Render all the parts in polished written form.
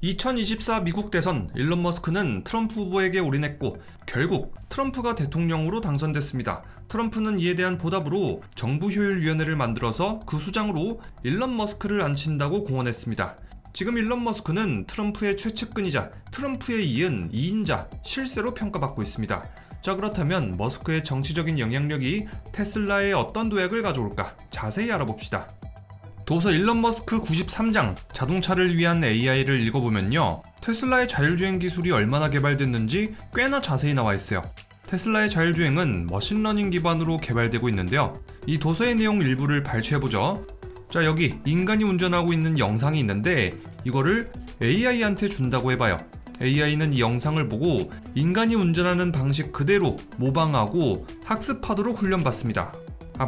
2024 미국 대선, 일론 머스크는 트럼프 후보에게 올인했고 결국 트럼프가 대통령으로 당선됐습니다. 트럼프는 이에 대한 보답으로 정부효율위원회를 만들어서 그 수장으로 일론 머스크를 앉힌다고 공언했습니다. 지금 일론 머스크는 트럼프의 최측근이자 트럼프에 이은 2인자, 실세로 평가받고 있습니다. 자, 그렇다면 머스크의 정치적인 영향력이 테슬라에 어떤 도약을 가져올까 자세히 알아봅시다. 도서 일론 머스크 93장 자동차를 위한 AI를 읽어보면요, 테슬라의 자율주행 기술이 얼마나 개발됐는지 꽤나 자세히 나와 있어요. 테슬라의 자율주행은 머신러닝 기반으로 개발되고 있는데요, 이 도서의 내용 일부를 발췌해보죠. 자, 여기 인간이 운전하고 있는 영상이 있는데 이거를 AI한테 준다고 해봐요. AI는 이 영상을 보고 인간이 운전하는 방식 그대로 모방하고 학습하도록 훈련받습니다.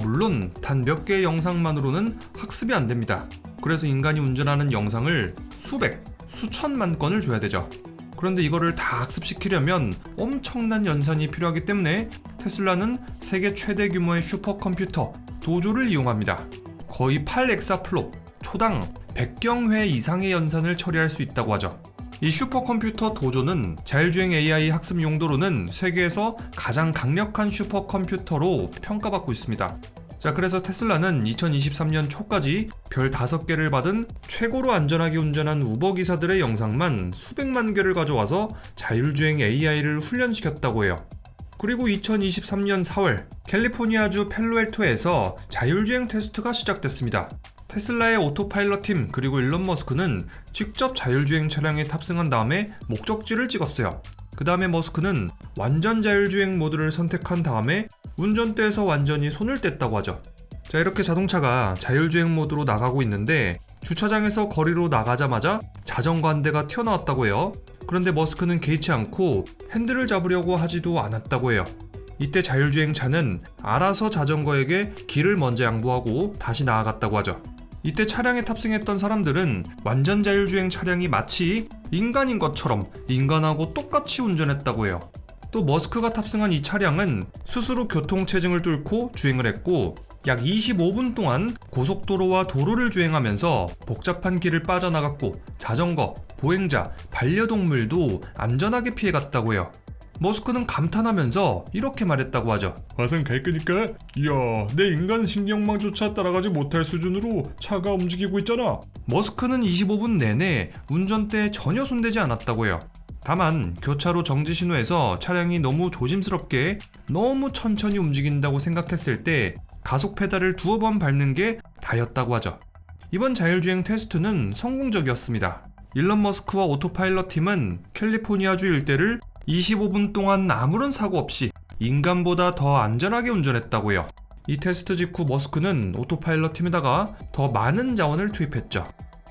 물론 단 몇 개의 영상만으로는 학습이 안 됩니다. 그래서 인간이 운전하는 영상을 수백, 수천만 건을 줘야 되죠. 그런데 이거를 다 학습시키려면 엄청난 연산이 필요하기 때문에 테슬라는 세계 최대 규모의 슈퍼컴퓨터 도조를 이용합니다. 거의 8엑사플롭, 초당 100경회 이상의 연산을 처리할 수 있다고 하죠. 이 슈퍼컴퓨터 도조는 자율주행 AI 학습 용도로는 세계에서 가장 강력한 슈퍼컴퓨터로 평가받고 있습니다. 자, 그래서 테슬라는 2023년 초까지 별 5개를 받은 최고로 안전하게 운전한 우버 기사들의 영상만 수백만 개를 가져와서 자율주행 AI를 훈련시켰다고 해요. 그리고 2023년 4월 캘리포니아주 펠로알토에서 자율주행 테스트가 시작됐습니다. 테슬라의 오토파일럿 팀 그리고 일론 머스크는 직접 자율주행 차량에 탑승한 다음에 목적지를 찍었어요. 그 다음에 머스크는 완전 자율주행 모드를 선택한 다음에 운전대에서 완전히 손을 뗐다고 하죠. 자, 이렇게 자동차가 자율주행 모드로 나가고 있는데 주차장에서 거리로 나가자마자 자전거 한 대가 튀어나왔다고 해요. 그런데 머스크는 개의치 않고 핸들을 잡으려고 하지도 않았다고 해요. 이때 자율주행차는 알아서 자전거에게 길을 먼저 양보하고 다시 나아갔다고 하죠. 이때 차량에 탑승했던 사람들은 완전 자율주행 차량이 마치 인간인 것처럼 인간하고 똑같이 운전했다고 해요. 또 머스크가 탑승한 이 차량은 스스로 교통체증을 뚫고 주행을 했고 약 25분 동안 고속도로와 도로를 주행하면서 복잡한 길을 빠져나갔고 자전거, 보행자, 반려동물도 안전하게 피해갔다고 해요. 머스크는 감탄하면서 이렇게 말했다고 하죠. 화성 갈 거니까 이야, 내 인간 신경망조차 따라가지 못할 수준으로 차가 움직이고 있잖아. 머스크는 25분 내내 운전대에 전혀 손대지 않았다고 해요. 다만 교차로 정지 신호에서 차량이 너무 조심스럽게 너무 천천히 움직인다고 생각했을 때 가속 페달을 2번 밟는 게 다였다고 하죠. 이번 자율주행 테스트는 성공적이었습니다. 일론 머스크와 오토파일럿 팀은 캘리포니아주 일대를 25분 동안 아무런 사고 없이 인간보다 더 안전하게 운전했다고 해요. 이 테스트 직후 머스크는 오토파일럿 팀에다가 더 많은 자원을 투입했죠.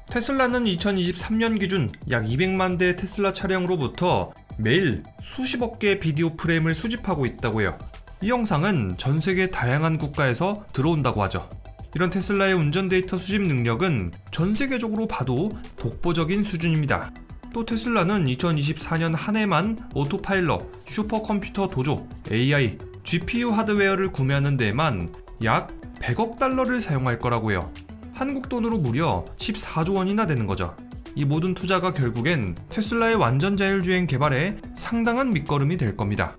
테슬라는 2023년 기준 약 200만 대의 테슬라 차량으로부터 매일 수십억 개의 비디오 프레임을 수집하고 있다고 해요. 이 영상은 전 세계 다양한 국가에서 들어온다고 하죠. 이런 테슬라의 운전 데이터 수집 능력은 전 세계적으로 봐도 독보적인 수준입니다. 또 테슬라는 2024년 한 해만 오토파일럿, 슈퍼컴퓨터 도조, AI, GPU 하드웨어를 구매하는 데에만 약 100억 달러를 사용할 거라고 해요. 한국 돈으로 무려 14조 원이나 되는 거죠. 이 모든 투자가 결국엔 테슬라의 완전 자율주행 개발에 상당한 밑거름이 될 겁니다.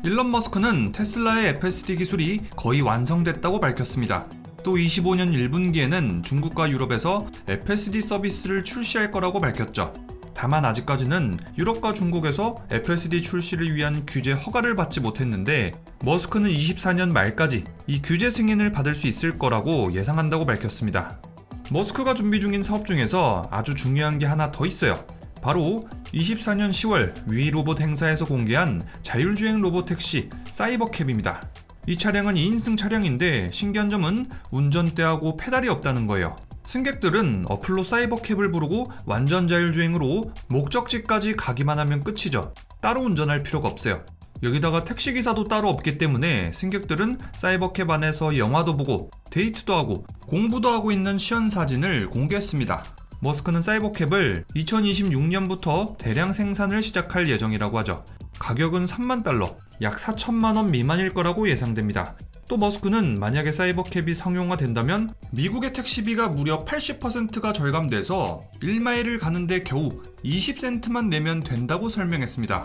일론 머스크는 테슬라의 FSD 기술이 거의 완성됐다고 밝혔습니다. 또 25년 1분기에는 중국과 유럽에서 FSD 서비스를 출시할 거라고 밝혔죠. 다만 아직까지는 유럽과 중국에서 FSD 출시를 위한 규제 허가를 받지 못했는데 머스크는 24년 말까지 이 규제 승인을 받을 수 있을 거라고 예상한다고 밝혔습니다. 머스크가 준비 중인 사업 중에서 아주 중요한 게 하나 더 있어요. 바로 24년 10월 위 로봇 행사에서 공개한 자율주행 로봇택시 사이버캡입니다. 이 차량은 2인승 차량인데 신기한 점은 운전대하고 페달이 없다는 거예요. 승객들은 어플로 사이버캡을 부르고 완전 자율주행으로 목적지까지 가기만 하면 끝이죠. 따로 운전할 필요가 없어요. 여기다가 택시기사도 따로 없기 때문에 승객들은 사이버캡 안에서 영화도 보고 데이트도 하고 공부도 하고 있는 시연사진을 공개했습니다. 머스크는 사이버캡을 2026년부터 대량 생산을 시작할 예정이라고 하죠. 가격은 $30,000, 약 4천만 원 미만일 거라고 예상됩니다. 또 머스크는 만약에 사이버캡이 상용화된다면 미국의 택시비가 무려 80%가 절감돼서 1마일을 가는데 겨우 20센트만 내면 된다고 설명했습니다.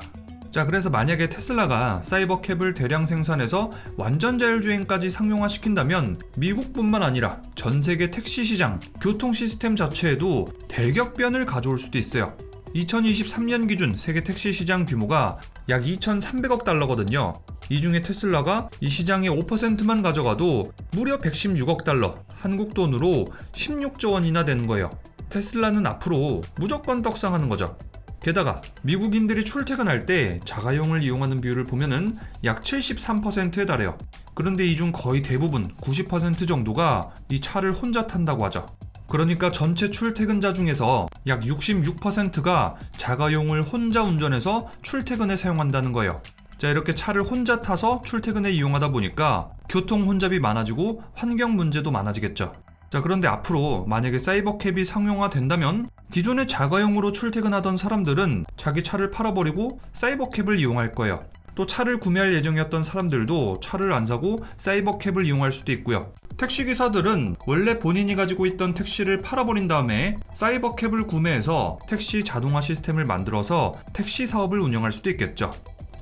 자, 그래서 만약에 테슬라가 사이버캡을 대량 생산해서 완전 자율주행까지 상용화시킨다면 미국뿐만 아니라 전 세계 택시 시장, 교통 시스템 자체에도 대격변을 가져올 수도 있어요. 2023년 기준 세계 택시 시장 규모가 약 2,300억 달러거든요. 이 중에 테슬라가 이 시장의 5%만 가져가도 무려 116억 달러, 한국 돈으로 16조 원이나 되는 거예요. 테슬라는 앞으로 무조건 떡상하는 거죠. 게다가 미국인들이 출퇴근할 때 자가용을 이용하는 비율을 보면은 약 73%에 달해요. 그런데 이 중 거의 대부분 90% 정도가 이 차를 혼자 탄다고 하죠. 그러니까 전체 출퇴근자 중에서 약 66%가 자가용을 혼자 운전해서 출퇴근에 사용한다는 거예요. 자, 이렇게 차를 혼자 타서 출퇴근에 이용하다 보니까 교통 혼잡이 많아지고 환경 문제도 많아지겠죠. 자, 그런데 앞으로 만약에 사이버캡이 상용화된다면 기존에 자가용으로 출퇴근하던 사람들은 자기 차를 팔아버리고 사이버캡을 이용할 거예요. 또 차를 구매할 예정이었던 사람들도 차를 안 사고 사이버캡을 이용할 수도 있고요. 택시기사들은 원래 본인이 가지고 있던 택시를 팔아버린 다음에 사이버캡을 구매해서 택시 자동화 시스템을 만들어서 택시 사업을 운영할 수도 있겠죠.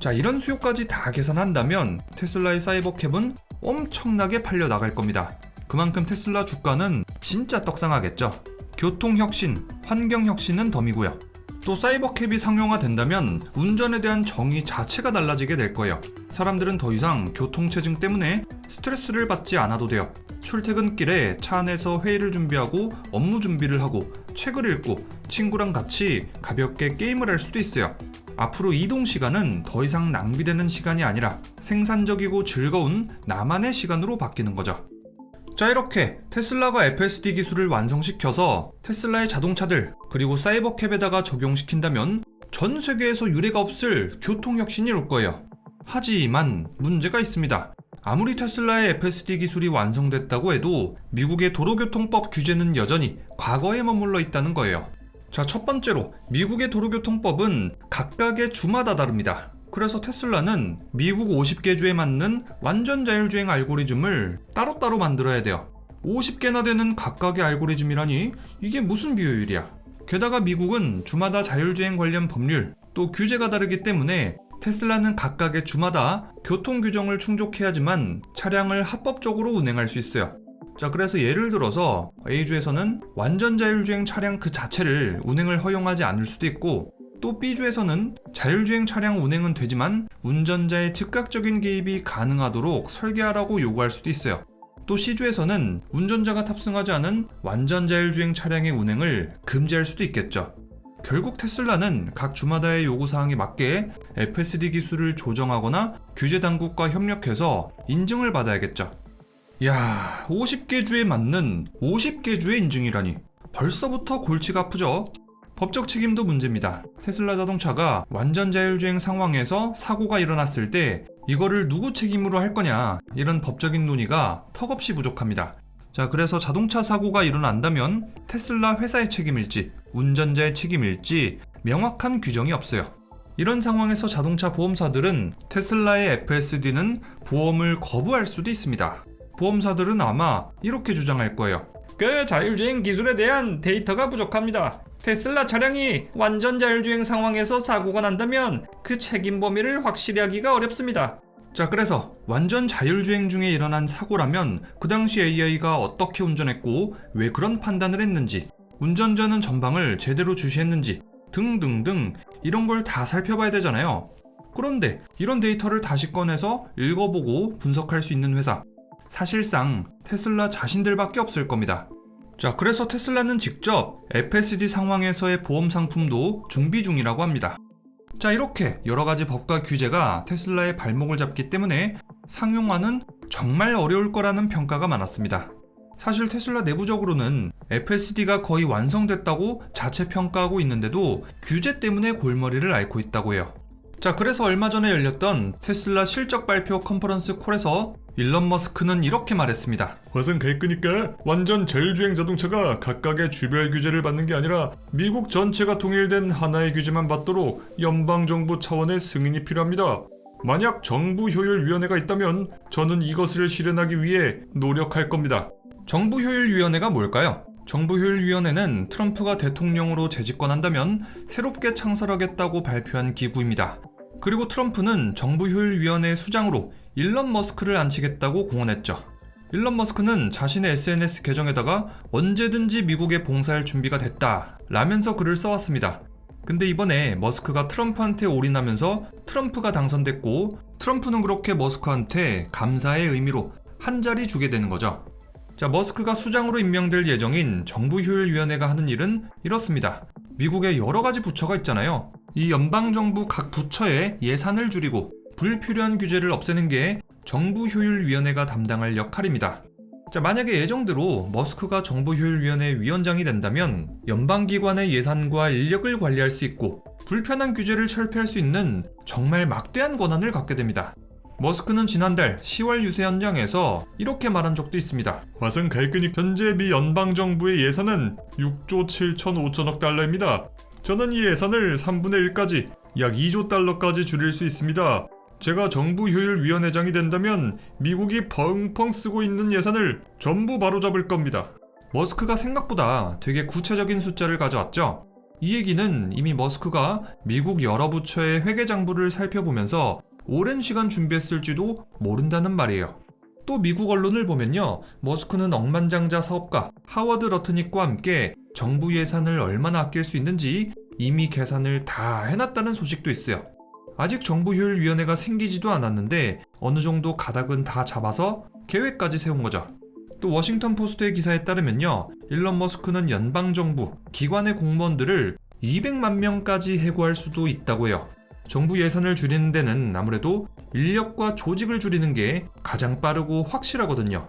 자, 이런 수요까지 다 계산한다면 테슬라의 사이버캡은 엄청나게 팔려 나갈 겁니다. 그만큼 테슬라 주가는 진짜 떡상하겠죠. 교통혁신, 환경혁신은 덤이고요. 또 사이버캡이 상용화된다면 운전에 대한 정의 자체가 달라지게 될 거예요. 사람들은 더 이상 교통체증 때문에 스트레스를 받지 않아도 돼요. 출퇴근길에 차 안에서 회의를 준비하고 업무 준비를 하고 책을 읽고 친구랑 같이 가볍게 게임을 할 수도 있어요. 앞으로 이동 시간은 더 이상 낭비되는 시간이 아니라 생산적이고 즐거운 나만의 시간으로 바뀌는 거죠. 자, 이렇게 테슬라가 FSD 기술을 완성시켜서 테슬라의 자동차들 그리고 사이버캡에다가 적용시킨다면 전 세계에서 유례가 없을 교통혁신이 올 거예요. 하지만 문제가 있습니다. 아무리 테슬라의 FSD 기술이 완성됐다고 해도 미국의 도로교통법 규제는 여전히 과거에 머물러 있다는 거예요. 자, 첫 번째로 미국의 도로교통법은 각각의 주마다 다릅니다. 그래서 테슬라는 미국 50개 주에 맞는 완전 자율주행 알고리즘을 따로따로 만들어야 돼요. 50개나 되는 각각의 알고리즘이라니 이게 무슨 비효율이야. 게다가 미국은 주마다 자율주행 관련 법률 또 규제가 다르기 때문에 테슬라는 각각의 주마다 교통 규정을 충족해야지만 차량을 합법적으로 운행할 수 있어요. 자, 그래서 예를 들어서 A주에서는 완전 자율주행 차량 그 자체를 운행을 허용하지 않을 수도 있고, 또 B주에서는 자율주행 차량 운행은 되지만 운전자의 즉각적인 개입이 가능하도록 설계하라고 요구할 수도 있어요. 또 C주에서는 운전자가 탑승하지 않은 완전 자율주행 차량의 운행을 금지할 수도 있겠죠. 결국 테슬라는 각 주마다의 요구사항에 맞게 FSD 기술을 조정하거나 규제 당국과 협력해서 인증을 받아야겠죠. 야, 50개 주에 맞는 50개 주의 인증이라니 벌써부터 골치가 아프죠? 법적 책임도 문제입니다. 테슬라 자동차가 완전 자율주행 상황에서 사고가 일어났을 때 이거를 누구 책임으로 할 거냐, 이런 법적인 논의가 턱없이 부족합니다. 자, 그래서 자동차 사고가 일어난다면 테슬라 회사의 책임일지 운전자의 책임일지 명확한 규정이 없어요. 이런 상황에서 자동차 보험사들은 테슬라의 FSD는 보험을 거부할 수도 있습니다. 보험사들은 아마 이렇게 주장할 거예요. 그 자율주행 기술에 대한 데이터가 부족합니다. 테슬라 차량이 완전 자율주행 상황에서 사고가 난다면 그 책임 범위를 확실히 하기가 어렵습니다. 자, 그래서 완전 자율주행 중에 일어난 사고라면 그 당시 AI가 어떻게 운전했고 왜 그런 판단을 했는지, 운전자는 전방을 제대로 주시했는지 등등등 이런 걸 다 살펴봐야 되잖아요. 그런데 이런 데이터를 다시 꺼내서 읽어보고 분석할 수 있는 회사, 사실상 테슬라 자신들밖에 없을 겁니다. 자, 그래서 테슬라는 직접 FSD 상황에서의 보험 상품도 준비 중이라고 합니다. 자, 이렇게 여러가지 법과 규제가 테슬라의 발목을 잡기 때문에 상용화는 정말 어려울 거라는 평가가 많았습니다. 사실 테슬라 내부적으로는 FSD가 거의 완성됐다고 자체 평가하고 있는데도 규제 때문에 골머리를 앓고 있다고 해요. 자, 그래서 얼마 전에 열렸던 테슬라 실적 발표 컨퍼런스 콜에서 일론 머스크는 이렇게 말했습니다. 화성 갈 거니까 완전 자율주행 자동차가 각각의 주별 규제를 받는 게 아니라 미국 전체가 통일된 하나의 규제만 받도록 연방정부 차원의 승인이 필요합니다. 만약 정부효율위원회가 있다면 저는 이것을 실현하기 위해 노력할 겁니다. 정부효율위원회가 뭘까요? 정부효율위원회는 트럼프가 대통령으로 재집권한다면 새롭게 창설하겠다고 발표한 기구입니다. 그리고 트럼프는 정부효율위원회 수장으로 일론 머스크를 앉히겠다고 공언했죠. 일론 머스크는 자신의 SNS 계정에다가 언제든지 미국에 봉사할 준비가 됐다 라면서 글을 써왔습니다. 근데 이번에 머스크가 트럼프한테 올인하면서 트럼프가 당선됐고, 트럼프는 그렇게 머스크한테 감사의 의미로 한 자리 주게 되는 거죠. 자, 머스크가 수장으로 임명될 예정인 정부효율위원회가 하는 일은 이렇습니다. 미국에 여러 가지 부처가 있잖아요. 이 연방정부 각 부처의 예산을 줄이고 불필요한 규제를 없애는 게 정부효율위원회가 담당할 역할입니다. 자, 만약에 예정대로 머스크가 정부효율위원회 위원장이 된다면 연방기관의 예산과 인력을 관리할 수 있고 불편한 규제를 철폐할 수 있는 정말 막대한 권한을 갖게 됩니다. 머스크는 지난달 10월 유세 현장에서 이렇게 말한 적도 있습니다. 화성 갈근이 현재 미 연방정부의 예산은 6조 7천 5천억 달러입니다. 저는 이 예산을 3분의 1까지 약 2조 달러까지 줄일 수 있습니다. 제가 정부효율위원회장이 된다면 미국이 펑펑 쓰고 있는 예산을 전부 바로잡을 겁니다. 머스크가 생각보다 되게 구체적인 숫자를 가져왔죠. 이 얘기는 이미 머스크가 미국 여러 부처의 회계장부를 살펴보면서 오랜 시간 준비했을지도 모른다는 말이에요. 또 미국 언론을 보면요, 머스크는 억만장자 사업가 하워드 러트닉과 함께 정부 예산을 얼마나 아낄 수 있는지 이미 계산을 다 해놨다는 소식도 있어요. 아직 정부효율위원회가 생기지도 않았는데 어느 정도 가닥은 다 잡아서 계획까지 세운 거죠. 또 워싱턴 포스트의 기사에 따르면요, 일론 머스크는 연방정부 기관의 공무원들을 200만 명까지 해고할 수도 있다고 해요. 정부 예산을 줄이는 데는 아무래도 인력과 조직을 줄이는 게 가장 빠르고 확실하거든요.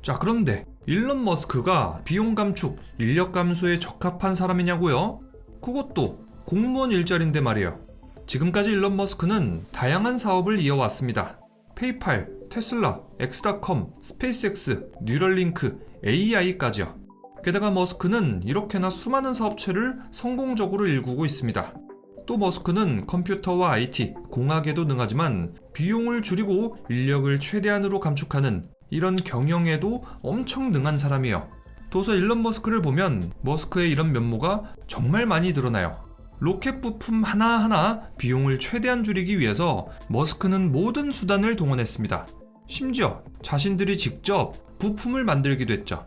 자, 그런데 일론 머스크가 비용 감축, 인력 감소에 적합한 사람이냐고요? 그것도 공무원 일자리인데 말이에요. 지금까지 일론 머스크는 다양한 사업을 이어왔습니다. 페이팔, 테슬라, 엑스닷컴, 스페이스X, 뉴럴링크, AI까지요. 게다가 머스크는 이렇게나 수많은 사업체를 성공적으로 일구고 있습니다. 또 머스크는 컴퓨터와 IT, 공학에도 능하지만 비용을 줄이고 인력을 최대한으로 감축하는 이런 경영에도 엄청 능한 사람이에요. 도서 일론 머스크를 보면 머스크의 이런 면모가 정말 많이 드러나요. 로켓 부품 하나하나 비용을 최대한 줄이기 위해서 머스크는 모든 수단을 동원했습니다. 심지어 자신들이 직접 부품을 만들기도 했죠.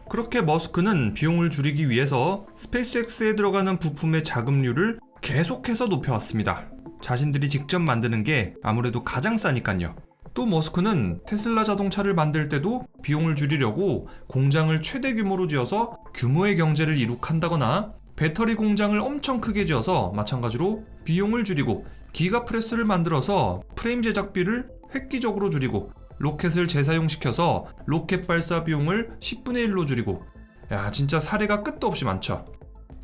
그렇게 머스크는 비용을 줄이기 위해서 스페이스X에 들어가는 부품의 자급률을 계속해서 높여왔습니다. 자신들이 직접 만드는 게 아무래도 가장 싸니까요. 또 머스크는 테슬라 자동차를 만들 때도 비용을 줄이려고 공장을 최대 규모로 지어서 규모의 경제를 이룩한다거나, 배터리 공장을 엄청 크게 지어서 마찬가지로 비용을 줄이고, 기가프레스를 만들어서 프레임 제작비를 획기적으로 줄이고, 로켓을 재사용시켜서 로켓 발사 비용을 10분의 1로 줄이고, 야, 진짜 사례가 끝도 없이 많죠.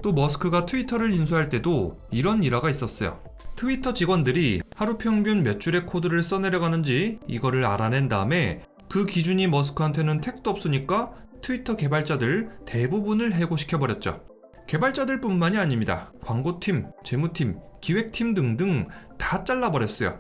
또 머스크가 트위터를 인수할 때도 이런 일화가 있었어요. 트위터 직원들이 하루 평균 몇 줄의 코드를 써내려가는지 이거를 알아낸 다음에 그 기준이 머스크한테는 택도 없으니까 트위터 개발자들 대부분을 해고시켜버렸죠. 개발자들 뿐만이 아닙니다. 광고팀, 재무팀, 기획팀 등등 다 잘라버렸어요.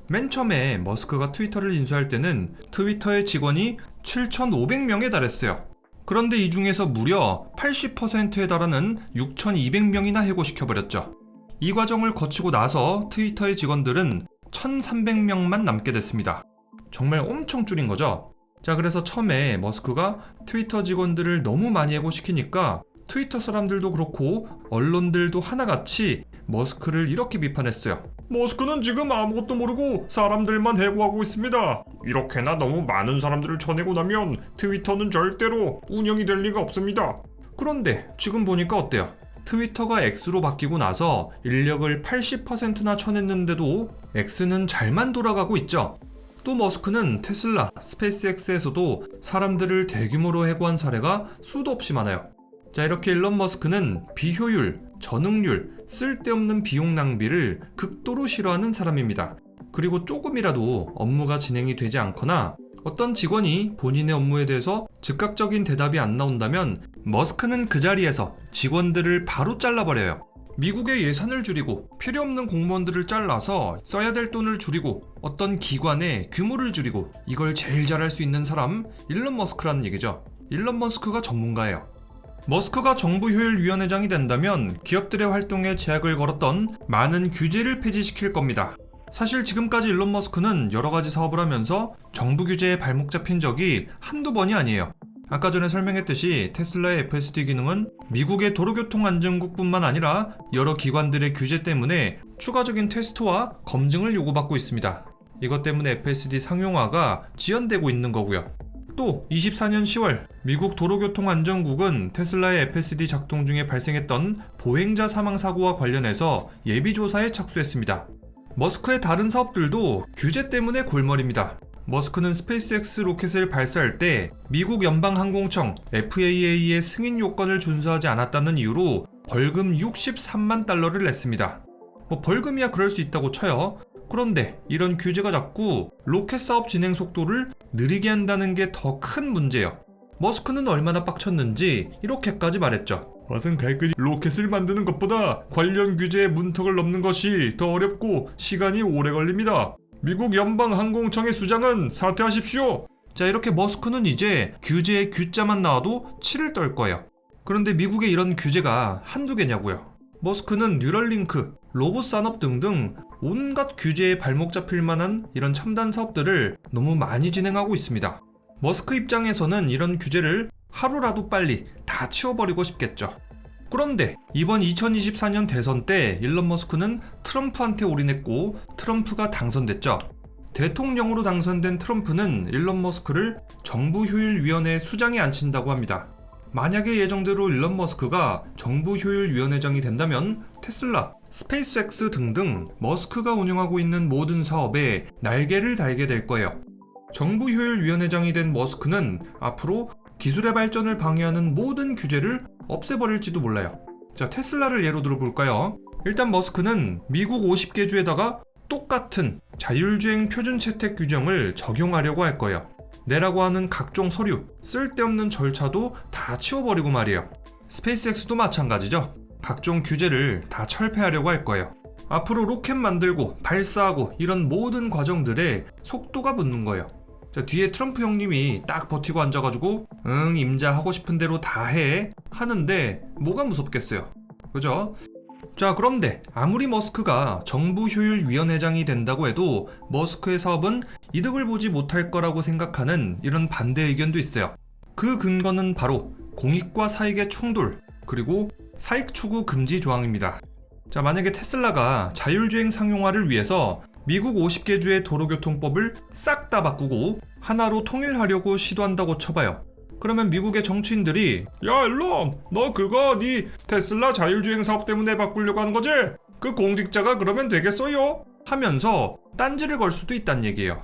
맨 처음에 머스크가 트위터를 인수할 때는 트위터의 직원이 7,500명에 달했어요. 그런데 이 중에서 무려 80%에 달하는 6,200명이나 해고시켜버렸죠. 이 과정을 거치고 나서 트위터의 직원들은 1,300명만 남게 됐습니다. 정말 엄청 줄인 거죠. 자, 그래서 처음에 머스크가 트위터 직원들을 너무 많이 해고시키니까 트위터 사람들도 그렇고 언론들도 하나같이 머스크를 이렇게 비판했어요. 머스크는 지금 아무것도 모르고 사람들만 해고하고 있습니다. 이렇게나 너무 많은 사람들을 쳐내고 나면 트위터는 절대로 운영이 될 리가 없습니다. 그런데 지금 보니까 어때요? 트위터가 X로 바뀌고 나서 인력을 80%나 쳐냈는데도 X는 잘만 돌아가고 있죠. 또 머스크는 테슬라, 스페이스X에서도 사람들을 대규모로 해고한 사례가 수도 없이 많아요. 자, 이렇게 일론 머스크는 비효율, 전응률, 쓸데없는 비용 낭비를 극도로 싫어하는 사람입니다. 그리고 조금이라도 업무가 진행이 되지 않거나 어떤 직원이 본인의 업무에 대해서 즉각적인 대답이 안 나온다면 머스크는 그 자리에서 직원들을 바로 잘라버려요. 미국의 예산을 줄이고 필요 없는 공무원들을 잘라서 써야 될 돈을 줄이고 어떤 기관의 규모를 줄이고 이걸 제일 잘할 수 있는 사람 일론 머스크라는 얘기죠. 일론 머스크가 전문가예요. 머스크가 정부효율위원회장이 된다면 기업들의 활동에 제약을 걸었던 많은 규제를 폐지시킬 겁니다. 사실 지금까지 일론 머스크는 여러 가지 사업을 하면서 정부 규제에 발목 잡힌 적이 한두 번이 아니에요. 아까 전에 설명했듯이 테슬라의 FSD 기능은 미국의 도로교통안전국뿐만 아니라 여러 기관들의 규제 때문에 추가적인 테스트와 검증을 요구받고 있습니다. 이것 때문에 FSD 상용화가 지연되고 있는 거고요. 또 24년 10월 미국 도로교통안전국은 테슬라의 FSD 작동 중에 발생했던 보행자 사망 사고와 관련해서 예비조사에 착수했습니다. 머스크의 다른 사업들도 규제 때문에 골머리입니다. 머스크는 스페이스X 로켓을 발사할 때 미국 연방항공청 FAA의 승인 요건을 준수하지 않았다는 이유로 벌금 63만 달러를 냈습니다. 벌금이야 그럴 수 있다고 쳐요. 그런데 이런 규제가 자꾸 로켓 사업 진행 속도를 느리게 한다는 게 더 큰 문제예요. 머스크는 얼마나 빡쳤는지 이렇게까지 말했죠. 화성 발끝이 로켓을 만드는 것보다 관련 규제의 문턱을 넘는 것이 더 어렵고 시간이 오래 걸립니다. 미국 연방항공청의 수장은 사퇴하십시오. 자, 이렇게 머스크는 이제 규제의 규자만 나와도 치를 떨 거예요. 그런데 미국의 이런 규제가 한두 개냐고요. 머스크는 뉴럴링크, 로봇 산업 등등 온갖 규제에 발목 잡힐 만한 이런 첨단 사업들을 너무 많이 진행하고 있습니다. 머스크 입장에서는 이런 규제를 하루라도 빨리 다 치워버리고 싶겠죠. 그런데 이번 2024년 대선 때 일론 머스크는 트럼프한테 올인했고 트럼프가 당선됐죠. 대통령으로 당선된 트럼프는 일론 머스크를 정부효율위원회 수장에 앉힌다고 합니다. 만약에 예정대로 일론 머스크가 정부효율위원회장이 된다면 테슬라, 스페이스X 등등 머스크가 운영하고 있는 모든 사업에 날개를 달게 될 거예요. 정부효율위원회장이 된 머스크는 앞으로 기술의 발전을 방해하는 모든 규제를 없애버릴지도 몰라요. 자, 테슬라를 예로 들어볼까요? 일단 머스크는 미국 50개 주에다가 똑같은 자율주행 표준 채택 규정을 적용하려고 할 거예요. 내라고 하는 각종 서류, 쓸데없는 절차도 다 치워버리고 말이에요. 스페이스X도 마찬가지죠. 각종 규제를 다 철폐하려고 할 거예요. 앞으로 로켓 만들고 발사하고 이런 모든 과정들에 속도가 붙는 거예요. 자, 뒤에 트럼프 형님이 딱 버티고 앉아가지고 임자 하고 싶은 대로 다 해 하는데 뭐가 무섭겠어요. 그죠? 자, 그런데 아무리 머스크가 정부효율위원회장이 된다고 해도 머스크의 사업은 이득을 보지 못할 거라고 생각하는 이런 반대 의견도 있어요. 그 근거는 바로 공익과 사익의 충돌, 그리고 사익 추구 금지 조항입니다. 자, 만약에 테슬라가 자율주행 상용화를 위해서 미국 50개 주의 도로교통법을 싹 다 바꾸고 하나로 통일하려고 시도한다고 쳐봐요. 그러면 미국의 정치인들이 야 일론, 너 그거 네 테슬라 자율주행 사업 때문에 바꾸려고 하는 거지? 그 공직자가 그러면 되겠어요? 하면서 딴지를 걸 수도 있다는 얘기예요.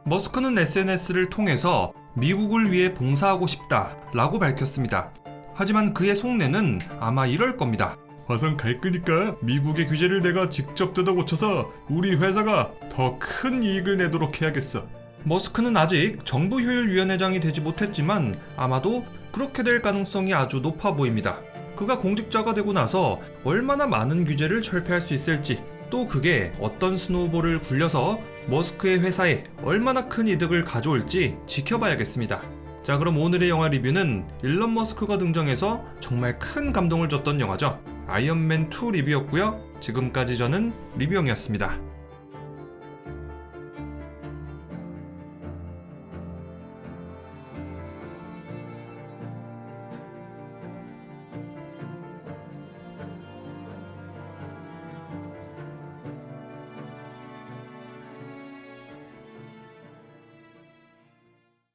머스크는 SNS를 통해서 미국을 위해 봉사하고 싶다라고 밝혔습니다. 하지만 그의 속내는 아마 이럴 겁니다. 화성 갈 거니까 미국의 규제를 내가 직접 뜯어 고쳐서 우리 회사가 더 큰 이익을 내도록 해야겠어. 머스크는 아직 정부효율위원회장이 되지 못했지만 아마도 그렇게 될 가능성이 아주 높아 보입니다. 그가 공직자가 되고 나서 얼마나 많은 규제를 철폐할 수 있을지, 또 그게 어떤 스노우볼을 굴려서 머스크의 회사에 얼마나 큰 이득을 가져올지 지켜봐야겠습니다. 자, 그럼 오늘의 영화 리뷰는 일론 머스크가 등장해서 정말 큰 감동을 줬던 영화죠. 아이언맨 2 리뷰였고요. 지금까지 저는 리뷰형이었습니다.